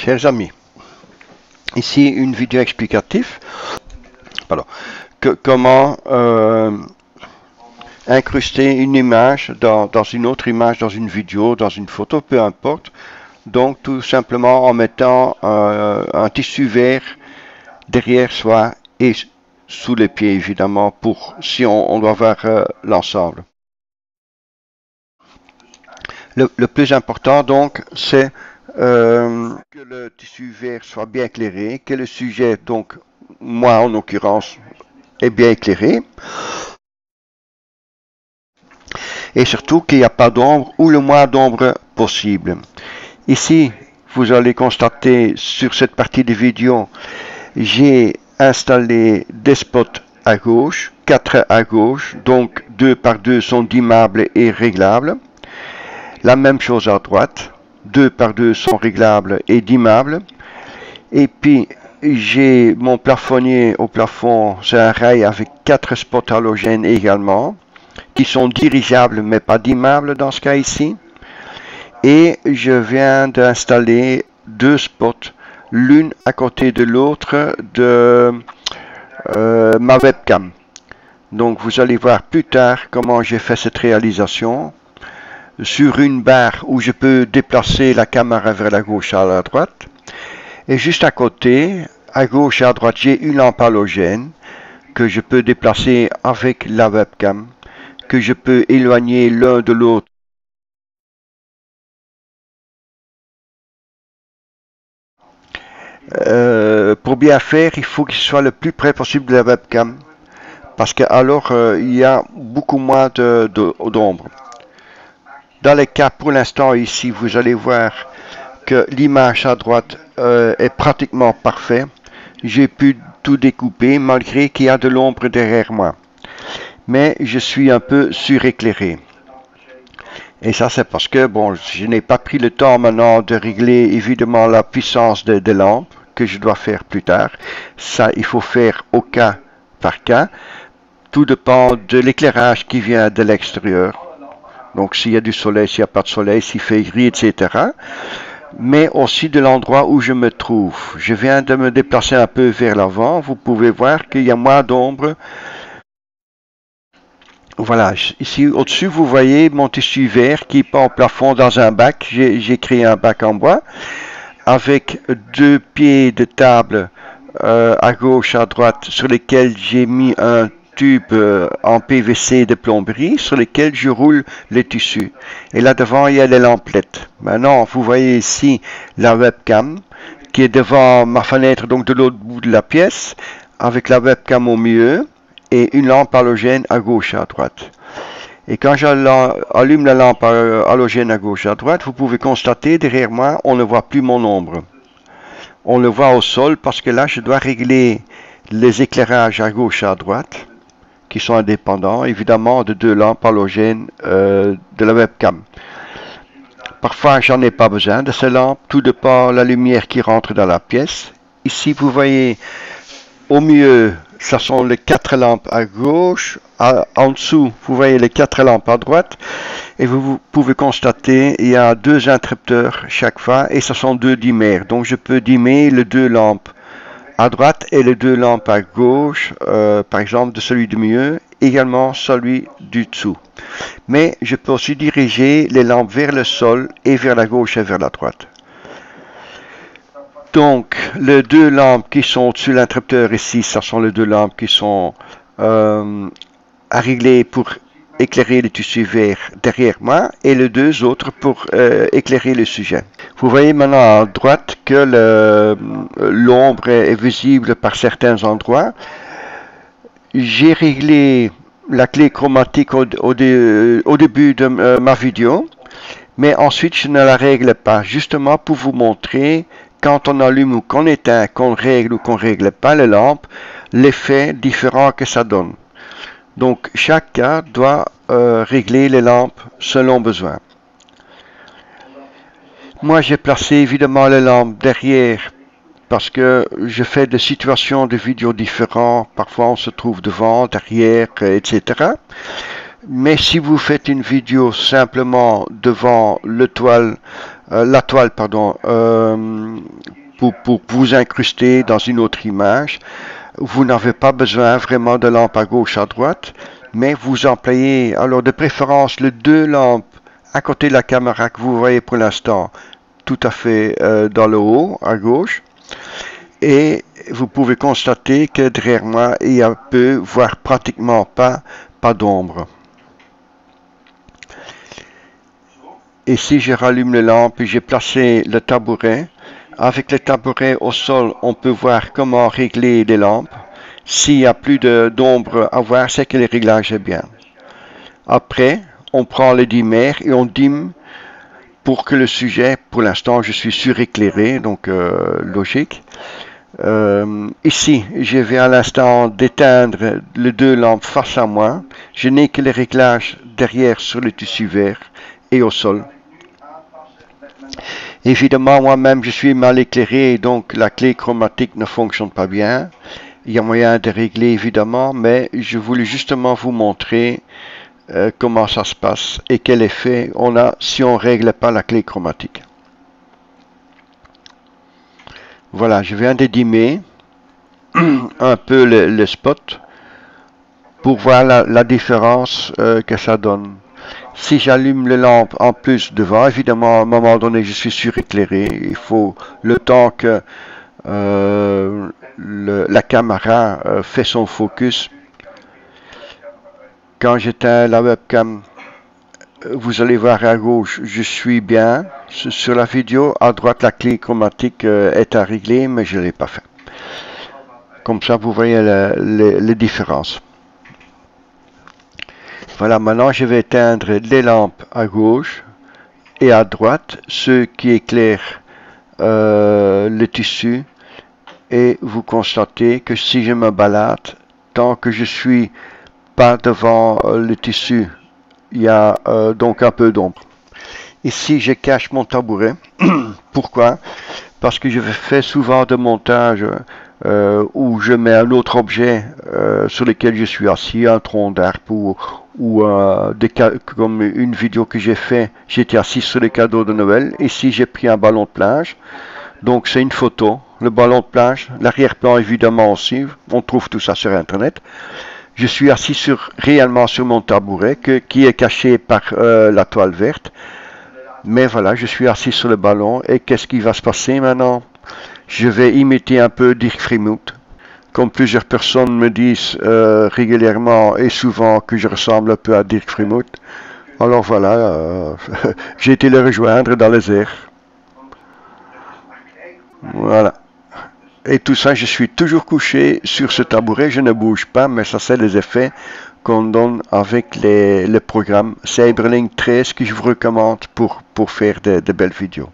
Chers amis, ici une vidéo explicative. Pardon, comment incruster une image dans une autre image, dans une vidéo, dans une photo, peu importe. Donc tout simplement en mettant un tissu vert derrière soi et sous les pieds évidemment, pour si on doit voir l'ensemble. Le plus important donc c'est que le tissu vert soit bien éclairé, que le sujet, donc moi en l'occurrence, est bien éclairé, et surtout qu'il n'y a pas d'ombre ou le moins d'ombre possible. Ici, vous allez constater sur cette partie de vidéo, j'ai installé des spots à gauche, 4 à gauche, donc 2 par 2 sont dimmables et réglables. La même chose à droite, 2 par 2 sont réglables et dimmables. Et puis j'ai mon plafonnier au plafond, c'est un rail avec 4 spots halogènes également, qui sont dirigeables mais pas dimmables dans ce cas ici. Et je viens d'installer 2 spots, l'une à côté de l'autre de ma webcam. Donc vous allez voir plus tard comment j'ai fait cette réalisation. Sur une barre où je peux déplacer la caméra vers la gauche à la droite. Et juste à côté, à gauche et à droite, j'ai une lampe halogène que je peux déplacer avec la webcam, que je peux éloigner l'un de l'autre. Pour bien faire, il faut qu'il soit le plus près possible de la webcam, parce que alors il y a beaucoup moins d'ombre. Dans les cas pour l'instant ici, vous allez voir que l'image à droite est pratiquement parfaite. J'ai pu tout découper malgré qu'il y a de l'ombre derrière moi. Mais je suis un peu suréclairé. Et ça c'est parce que bon, je n'ai pas pris le temps maintenant de régler évidemment la puissance des lampes que je dois faire plus tard. Ça il faut faire au cas par cas. Tout dépend de l'éclairage qui vient de l'extérieur. Donc s'il y a du soleil, s'il n'y a pas de soleil, s'il fait gris, etc. Mais aussi de l'endroit où je me trouve. Je viens de me déplacer un peu vers l'avant. Vous pouvez voir qu'il y a moins d'ombre. Voilà, ici au-dessus, vous voyez mon tissu vert qui pend au plafond dans un bac. J'ai créé un bac en bois avec 2 pieds de table à gauche, à droite, sur lesquels j'ai mis un tube en PVC de plomberie sur lesquels je roule les tissus. Et là devant, il y a les lamplettes. Maintenant, vous voyez ici la webcam qui est devant ma fenêtre, donc de l'autre bout de la pièce, avec la webcam au milieu et une lampe halogène à gauche et à droite. Et quand j'allume la lampe halogène à gauche et à droite, vous pouvez constater derrière moi, on ne voit plus mon ombre. On le voit au sol parce que là, je dois régler les éclairages à gauche et à droite, qui sont indépendants, évidemment, de 2 lampes halogènes de la webcam. Parfois, j'en ai pas besoin de ces lampes, tout dépend de la lumière qui rentre dans la pièce. Ici, vous voyez, au milieu, ce sont les 4 lampes à gauche. En dessous, vous voyez les 4 lampes à droite. Et vous pouvez constater, il y a 2 interrupteurs chaque fois, et ce sont 2 dimmers. Donc, je peux dimmer les 2 lampes à droite et les 2 lampes à gauche, par exemple de celui du milieu, également celui du dessous. Mais je peux aussi diriger les lampes vers le sol et vers la gauche et vers la droite. Donc les 2 lampes qui sont au-dessus de l'interrupteur ici, ce sont les 2 lampes qui sont à régler pour éclairer le tissu vert derrière moi et les 2 autres pour éclairer le sujet. Vous voyez maintenant à droite que l'ombre est visible par certains endroits. J'ai réglé la clé chromatique au début de ma vidéo, mais ensuite je ne la règle pas, justement pour vous montrer quand on allume ou qu'on éteint, qu'on règle ou qu'on ne règle pas les lampes, l'effet différent que ça donne. Donc chaque cas doit régler les lampes selon besoin. Moi j'ai placé évidemment les lampes derrière parce que je fais des situations de vidéos différentes. Parfois on se trouve devant, derrière, etc. Mais si vous faites une vidéo simplement devant la toile, pour vous incruster dans une autre image. Vous n'avez pas besoin vraiment de lampes à gauche, à droite, mais vous employez alors de préférence les deux lampes à côté de la caméra que vous voyez pour l'instant, tout à fait dans le haut, à gauche. Et vous pouvez constater que derrière moi, il y a peu, voire pratiquement pas d'ombre. Et si je rallume les lampes, j'ai placé le tabouret. Avec le tabouret au sol, on peut voir comment régler les lampes. S'il n'y a plus d'ombre à voir, c'est que le réglage est bien. Après, on prend le dimmer et on dime pour que le sujet, pour l'instant, je suis suréclairé, donc logique. Ici, je vais à l'instant d'éteindre les deux lampes face à moi. Je n'ai que les réglages derrière sur le tissu vert et au sol. Évidemment, moi-même, je suis mal éclairé, donc la clé chromatique ne fonctionne pas bien. Il y a moyen de régler, évidemment, mais je voulais justement vous montrer comment ça se passe et quel effet on a si on ne règle pas la clé chromatique. Voilà, je viens de dimmer un peu le spot pour voir la différence que ça donne. Si j'allume les lampes en plus devant, évidemment, à un moment donné, je suis suréclairé. Il faut le temps que la caméra fait son focus. Quand j'éteins la webcam, vous allez voir à gauche, je suis bien. Sur la vidéo, à droite, la clé chromatique est à régler, mais je ne l'ai pas fait. Comme ça, vous voyez les différences. Voilà, maintenant je vais éteindre les lampes à gauche et à droite, ceux qui éclairent le tissu. Et vous constatez que si je me balade, tant que je suis pas devant le tissu, il y a donc un peu d'ombre. Ici, je cache mon tabouret. Pourquoi? Parce que je fais souvent de montage où je mets un autre objet sur lequel je suis assis, un tronc d'arbre ou comme une vidéo que j'ai fait, j'étais assis sur les cadeaux de Noël. Ici, j'ai pris un ballon de plage. Donc, c'est une photo. Le ballon de plage, l'arrière-plan évidemment aussi. On trouve tout ça sur Internet. Je suis assis réellement sur mon tabouret qui est caché par la toile verte. Mais voilà, je suis assis sur le ballon et qu'est-ce qui va se passer maintenant? Je vais imiter un peu Dirk Friemuth. Comme plusieurs personnes me disent régulièrement et souvent que je ressemble un peu à Dirk Friemuth. Alors voilà, j'ai été le rejoindre dans les airs. Voilà. Et tout ça, je suis toujours couché sur ce tabouret, je ne bouge pas, mais ça c'est les effets qu'on donne avec le programme Cyberlink 13 que je vous recommande pour faire de belles vidéos.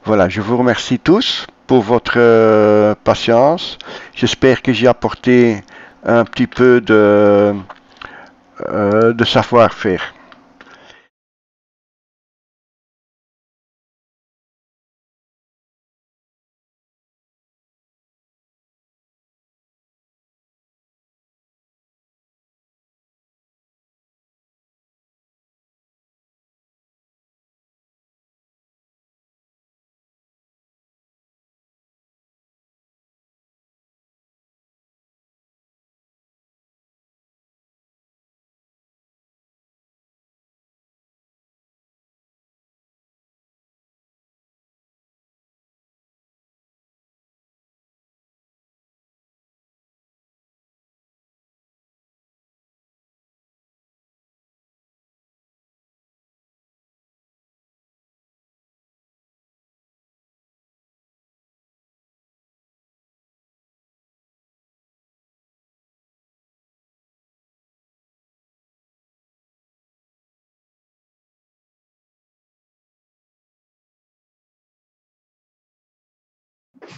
Voilà, je vous remercie tous pour votre patience. J'espère que j'ai apporté un petit peu de savoir-faire.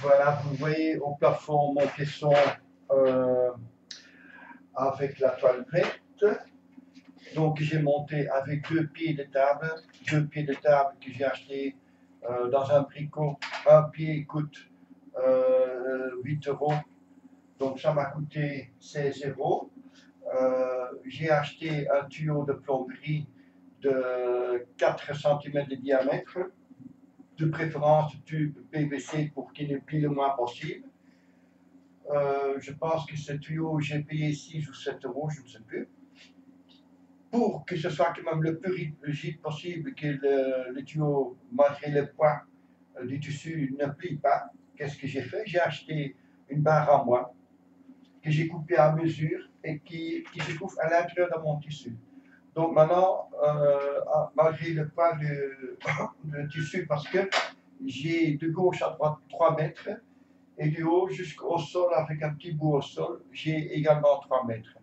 Voilà, vous voyez au plafond mon caisson avec la toile verte. Donc j'ai monté avec deux pieds de table que j'ai acheté dans un bricot. Un pied coûte 8 euros, donc ça m'a coûté 16 euros. J'ai acheté un tuyau de plomberie de 4 cm de diamètre, de préférence tube PVC pour qu'il ne plie le moins possible. Je pense que ce tuyau, j'ai payé 6 ou 7 euros, je ne sais plus. Pour que ce soit quand même le plus rigide possible, que le tuyau, malgré le poids du tissu, ne plie pas, qu'est-ce que j'ai fait? J'ai acheté une barre en bois que j'ai coupée à mesure et qui se trouve à l'intérieur de mon tissu. Donc maintenant, malgré le poids du tissu, parce que j'ai de gauche à droite 3 mètres et du haut jusqu'au sol avec un petit bout au sol, j'ai également 3 mètres.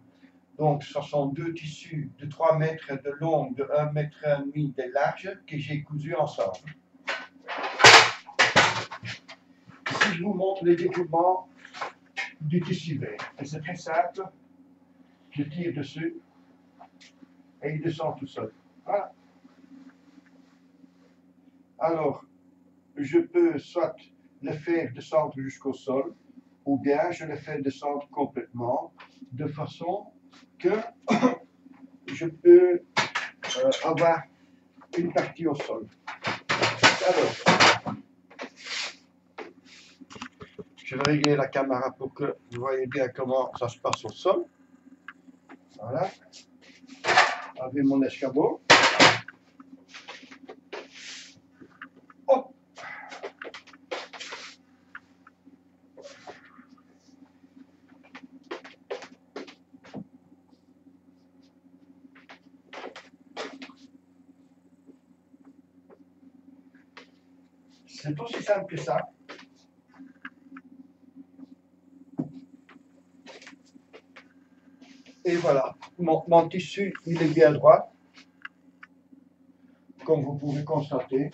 Donc ce sont deux tissus de 3 mètres de long, de 1,5 mètre de large que j'ai cousus ensemble. Ici, je vous montre le découpement du tissu vert. Et c'est très simple. Je tire dessus et il descend tout seul. Voilà. Alors, je peux soit le faire descendre jusqu'au sol, ou bien je le fais descendre complètement, de façon que je peux avoir une partie au sol. Alors, je vais régler la caméra pour que vous voyez bien comment ça se passe au sol. Voilà. Avec mon escabeau. Hop. C'est aussi simple que ça. Et voilà, mon tissu, il est bien droit, comme vous pouvez constater.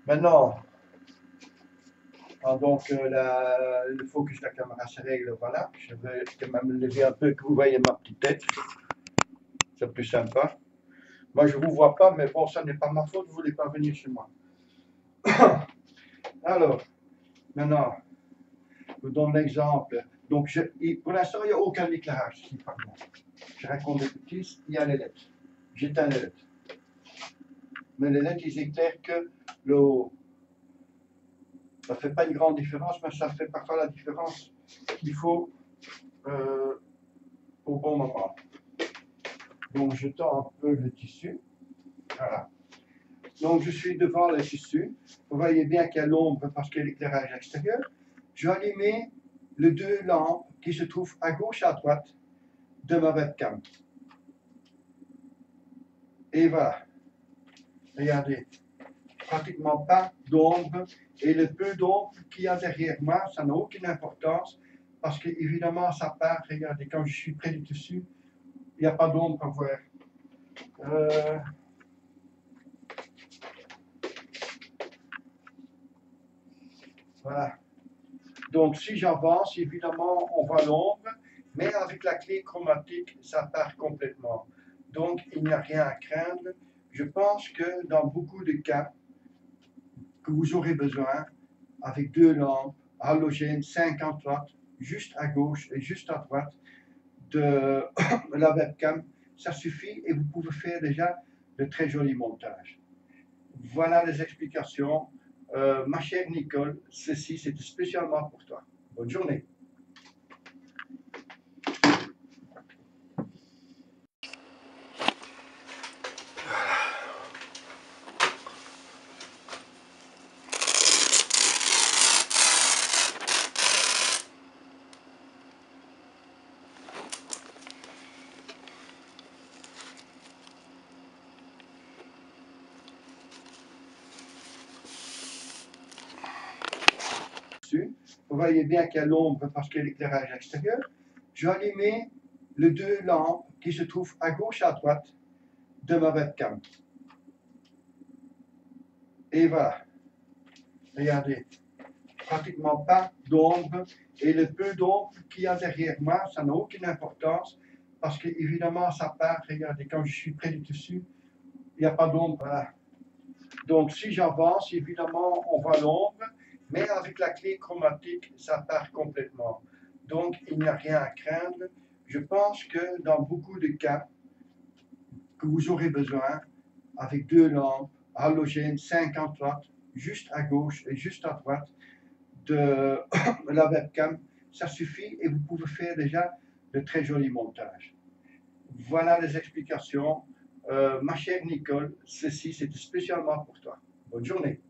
Maintenant, donc le focus de la caméra se règle, voilà. Je vais quand même lever un peu, que vous voyez ma petite tête. C'est plus sympa. Moi, je ne vous vois pas, mais bon, ça n'est pas ma faute, vous ne voulez pas venir chez moi. Alors, maintenant, je vous donne l'exemple. Donc, pour l'instant, il n'y a aucun éclairage ici, pardon. Je raconte des petits, il y a les lettres. J'éteins les lettres. Mais les lettres, ils éclairent que le haut. Ça ne fait pas une grande différence, mais ça fait parfois la différence qu'il faut au bon moment. Donc, je tends un peu le tissu. Voilà. Donc, je suis devant le tissu. Vous voyez bien qu'il y a l'ombre parce qu'il y a l'éclairage extérieur. Je vais allumer les deux lampes qui se trouvent à gauche et à droite de ma webcam. Et voilà. Regardez. Pratiquement pas d'ombre. Et le peu d'ombre qu'il y a derrière moi, ça n'a aucune importance. Parce que, évidemment, ça part. Regardez, quand je suis près du tissu, il n'y a pas d'ombre à voir. Voilà. Donc, si j'avance, évidemment, on voit l'ombre, mais avec la clé chromatique, ça part complètement. Donc, il n'y a rien à craindre. Je pense que dans beaucoup de cas, que vous aurez besoin, avec deux lampes halogènes 50 watts, juste à gauche et juste à droite de la webcam, ça suffit et vous pouvez faire déjà de très jolis montages. Voilà les explications. Ma chère Nicole, ceci c'était spécialement pour toi. Bonne journée. Vous voyez bien qu'il y a l'ombre parce qu'il y a l'éclairage extérieur. Je vais allumer les deux lampes qui se trouvent à gauche et à droite de ma webcam. Et voilà. Regardez. Pratiquement pas d'ombre. Et le peu d'ombre qu'il y a derrière moi, ça n'a aucune importance. Parce que, évidemment, ça part. Regardez, quand je suis près du tissu, il n'y a pas d'ombre. Voilà. Donc, si j'avance, évidemment, on voit l'ombre. Mais avec la clé chromatique, ça part complètement. Donc, il n'y a rien à craindre. Je pense que dans beaucoup de cas, que vous aurez besoin avec 2 lampes halogènes 50 watts, juste à gauche et juste à droite de la webcam. Ça suffit et vous pouvez faire déjà de très jolis montages. Voilà les explications. Ma chère Nicole, ceci c'était spécialement pour toi. Bonne journée.